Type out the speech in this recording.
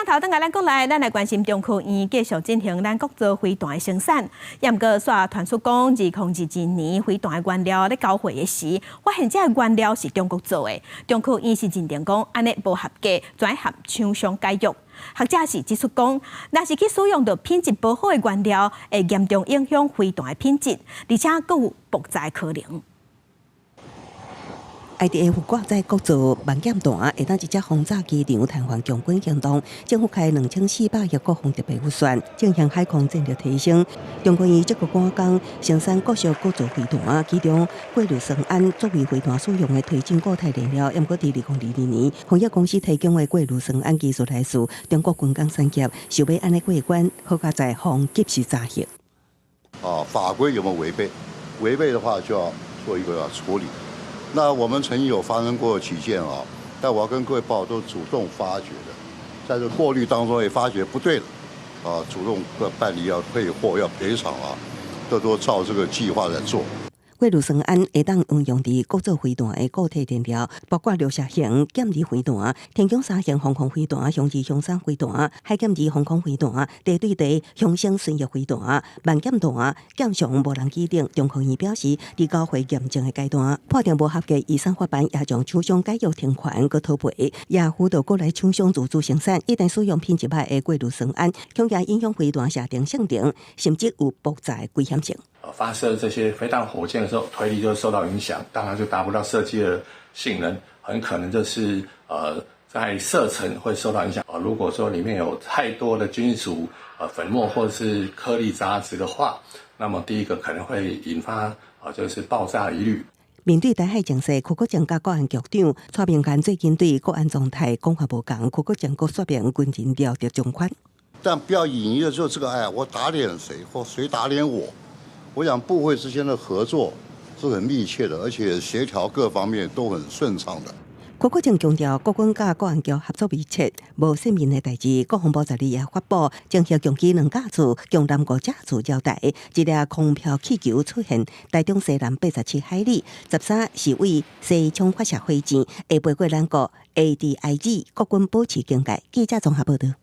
镜头等下咱国内，咱来关心中科院继续进行咱国造飞弹的生产。也毋过，煞传出讲2022年飞弹的原料咧交货的时，发现这个原料是中国造的。中科院是认定讲安尼无合格，转向厂商解约。学者是指出讲，若是去使用到品质不好的原料，会严重影响飞弹的品质，而且佫有爆炸的可能。IDF 挂载国造万剑弹，会当一只轰炸机场瘫痪强军行动。政府开2400亿国防特别预算，正向海空战力提升。中科院这个赶工生产各式国造飞弹，其中过氯酸铵作为飞弹使用的推进固态燃料。不过，伫2022年，红叶公司提供的过氯酸铵技术来自中国军工产业，想要安尼过关，好加在防及时查核。法规有没有违背？违背的话，就要做一个处理。那我们曾经有发生过几件但我要跟各位报都主动发觉的，在这过滤当中也发觉不对了，主动办理要退货要赔偿都照这个计划来做。过氯酸铵会当运用伫国造飞弹的固体燃料，包括六射型剑二飞弹、天宫3型防空飞弹、雄2、雄3飞弹、海剑2防空飞弹、地对地雄升巡弋飞弹、万剑弹、剑上无人机等。中科院表示，伫交会验证的阶段，判定无合格，依3法办也将厂商解约停权佮讨赔，也辅导国内厂商自主生产。一旦使用品质歹的过氯酸铵，恐惊影响飞弹射程性能，甚至有爆炸的危险性。发射这些飞弹火箭的时候，推力就受到影响，当然就达不到设计的性能，很可能就是在射程会受到影响。如果说里面有太多的金属粉末或者是颗粒杂质的话，那么第一个可能会引发就是爆炸疑虑。面对台海情势，邱国正甲国安局长蔡明汉最近对国安状态讲法无同，邱国正阁说明军情调调状况，但不要隐喻的就这个我打脸谁或谁打脸我。我想部会之间的合作是很密切的，而且协调各方面都很顺畅的。邱国正强调，国军甲国安局合作密切，无性命的代志。国防部12日发布，将向强机2架次向南国架次交代，一粒空飘气球出现台中西南87海里，13是为西冲发射火箭，会飞过南国 ADIG， 国军保持警戒。记者综合报道。